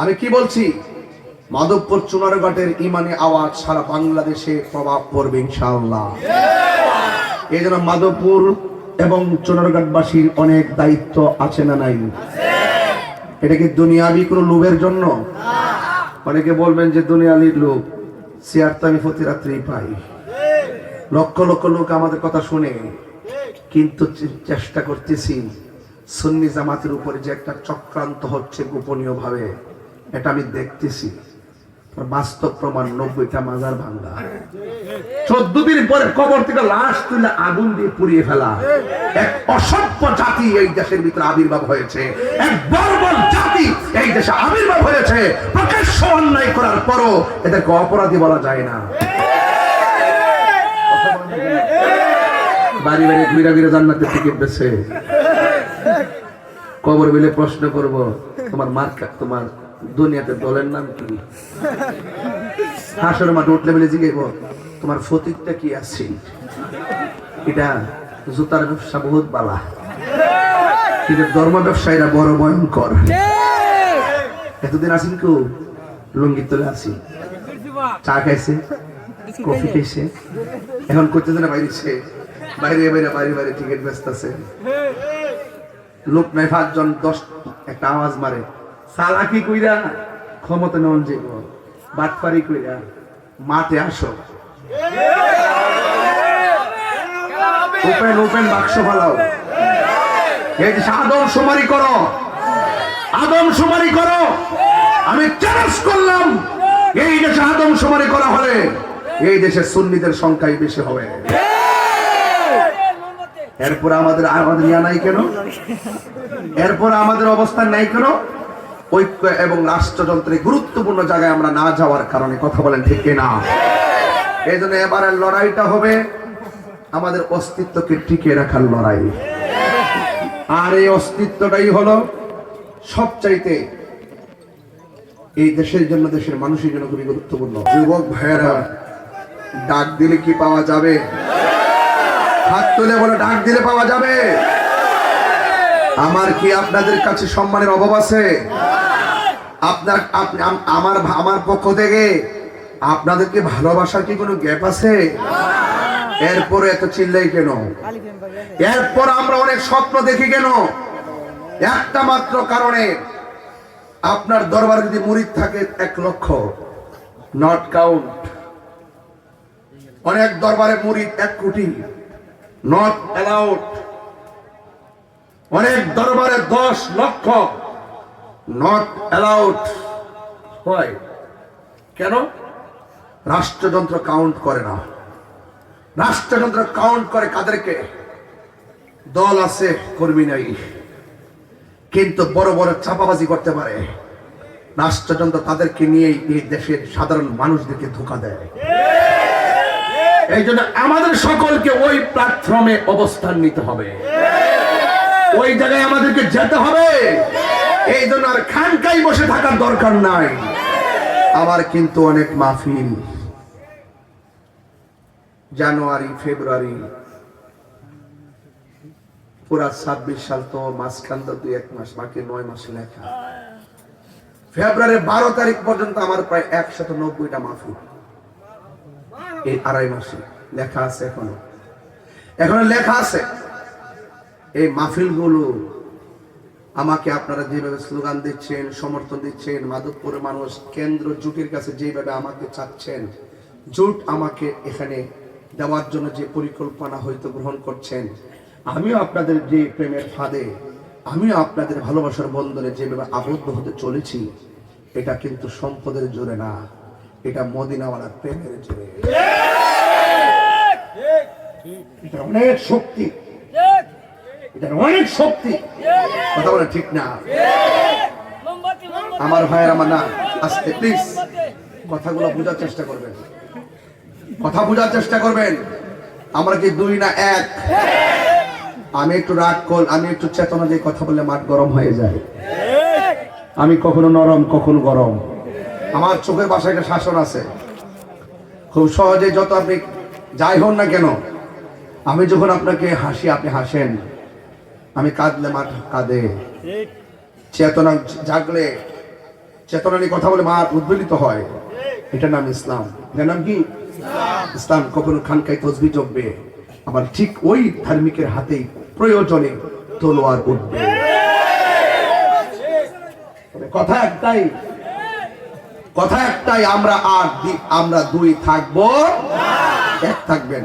আমি কি বলছি, মাধবপুর চুনারঘাটের ইমানি আওয়াজ সারা বাংলাদেশে প্রভাব পড়বে ইনশাআল্লাহ। এই জন্য মাধবপুর এবং চুনারঘাটবাসীর অনেক দায়িত্ব আছে না নাই? এটা কি দুনিয়াবি কোনো লোভের জন্য? অনেকে বলবেন যে দুনিয়াবি লোভ, চেয়ার তো আমি প্রতি রাত্রেই পাই, লক্ষ লক্ষ লোক আমাদের কথা শুনে, কিন্তু চেষ্টা করতেছি সুন্নি জামাতের উপরে যে একটা চক্রান্ত হচ্ছে গোপনীয় ভাবে, এটা আমি দেখতেছি। বাস্তব প্রমাণ 90টা মাজার ভাঙ্গা, 14 দিন পরে কবর থেকে লাশ তুলে আগুন দিয়ে পুড়িয়ে ফেলা, এক অসভ্য জাতি এই দেশের ভিতরে আবির্ভাব হয়েছে, এক বর্বর জাতি এই দেশে আবির্ভাব হয়েছে। প্রকাশ্য অন্যায় করার পরও এদেরকে অপরাধী বলা যায় না। বাড়ি বাড়ি ঘুরে ঘুরে জান্নাতের টিকিট বেছে কবর বিলে প্রশ্ন করব, তোমার মার্কা, তোমার দুনিয়াতে দলের নাম কি? হাসর মাঠে উঠলে বলে জিজ্ঞেস, তোমার ফতিকটা কি আছে? এটা জুতার ব্যবসা বহুত বালা, কিন্তু ধর্ম ব্যবসায়ীরা বড় ভয়ঙ্কর। এতদিন আসেন কেউ লুঙ্গি তোলে আসি, চা খাইছে, কফি খাইছে, এখন করতে না বাইরেছে, বাইরে বাইরে বাইরে বাইরে টিকিট ব্যস্ত আছে। লোক নাই 5 জন 10 একটা আওয়াজ মারে, সালাকি কইরা ক্ষমতা নন যে বাটপারি কইরা মাঠে আসো, ওপেন ওপেন বাক্স ফালাও, এই যে আদমশুমারি করো, আদমশুমারি করো। আমি চ্যালেঞ্জ করলাম, এই দেশে আদমশুমারি করা হলে এই দেশে সুন্নিদের সংখ্যাই বেশি হবে। এরপর আমাদের ইয়া নাই কেন? এরপর আমাদের অবস্থান নাই কেন? ঐক্য এবং রাষ্ট্রযন্ত্রের গুরুত্বপূর্ণ জায়গায় আমরা না যাওয়ার কারণে। কথা বলেন ঠিক কিনা? এই জন্য এবারের লড়াইটা হবে আমাদের অস্তিত্বকে টিকে রাখার লড়াই। আর এই অস্তিত্বটাই হলো সবচাইতে এই দেশের জন্য, দেশের মানুষের জন্য খুবই গুরুত্বপূর্ণ। যুবক ভাইয়েরা, ডাক দিলে কি পাওয়া যাবে? হাত তুলে বলে, ডাক দিলে পাওয়া যাবে? আমার কি আপনাদের কাছে সম্মানের অভাব আছে? আপনার আমার পক্ষ থেকে আপনাদেরকে ভালোবাসার কি কোনো গ্যাপ আছে? এরপরে এত চিল্লাই কেন? এরপর আমরা অনেক স্বপ্ন দেখি কেন? একটা মাত্র কারণে, আপনার দরবারে যদি মুরিদ থাকে 1 লক্ষ, নট কাউন্ট। অনেক দরবারে মুরিদ 1 কোটি, নট অ্যালাউড। অনেক দরবারে 10 লক্ষ, নট অ্যালাউড। হয় কেন? রাষ্ট্রযন্ত্র কাউন্ট করে না। রাষ্ট্রযন্ত্র কাউন্ট করে কাদেরকে? দল আছে, কর্মী নাই, কিন্তু বড় বড় চাপাবাজি করতে পারে। রাষ্ট্রযন্ত্র তাদেরকে নিয়েই এই দেশের সাধারণ মানুষদেরকে ধোঁকা দেয়। এই জন্য আমাদের সকলকে ওই প্ল্যাটফর্মে অবস্থান নিতে হবে, ওই জায়গায় আমাদেরকে যেতে হবে। এই জন্য আর খানকাই বসে থাকার দরকার নাই। আবার কিন্তু অনেক মাহফিল জানুয়ারি ফেব্রুয়ারি, পুরা 26 সাল তো মাঝখান তো 2-1 মাস, বাকি 9 মাস লেখা। ফেব্রুয়ারি 12 তারিখ পর্যন্ত আমার প্রায় 190টা মাহফিল এই 2.5 মাসে লেখা আছে। এখনো লেখা আছে। এই মাহফিলগুলো আমাকে আপনারা যেভাবে স্লোগান দিচ্ছেন, সমর্থন দিচ্ছেন, মাধবপুরের মানুষ কেন্দ্র জোটের কাছে যেভাবে আমাকে চাচ্ছেন, জোট আমাকে এখানে দেওয়ার জন্য যে পরিকল্পনা হয়তো গ্রহণ করছেন, আমিও আপনাদের যে প্রেমের ফাঁদে, আমিও আপনাদের ভালোবাসার বন্ধনে যেভাবে আবদ্ধ হতে চলেছি, এটা কিন্তু সম্পদের জোরে না, এটা মদিনাওয়ালার প্রেমের জোরে। এটা অনেক শক্তি, এটা অনেক শক্তি। কথা বলে ঠিক না? আমার ভাইয়ের, আমার না, আস্তে প্লিজ কথাগুলো বোঝার চেষ্টা করবেন, কথা বোঝার চেষ্টা করবেন। আমরা কি 2 না 1? আমি একটু রাগ কল, আমি একটু চেতনা দিয়ে কথা বললে মাঠ গরম হয়ে যায়। আমি কখনো নরম, কখনো গরম। আমার চোখের বাসায় একটা শাসন আছে, খুব সহজে যত আপনি যাই হন না কেন, আমি যখন আপনাকে হাসি, আপনি হাসেন, আমি কাঁদলে মাঠ কাঁদে। চেতনা জাগলে চেতনা নিয়ে কথা বলে মা উদ্বেলিত হয়, এটার নাম ইসলাম। এটার নাম কি? ইসলাম। কখনো খানকায় তসবিহ জপবে, আবার ঠিক ওই ধার্মিকের হাতেই প্রয়োজনে তলোয়ার উঠবে। কথা একটাই, কথা একটাই, আমরা দুই থাকবো, এক থাকবেন।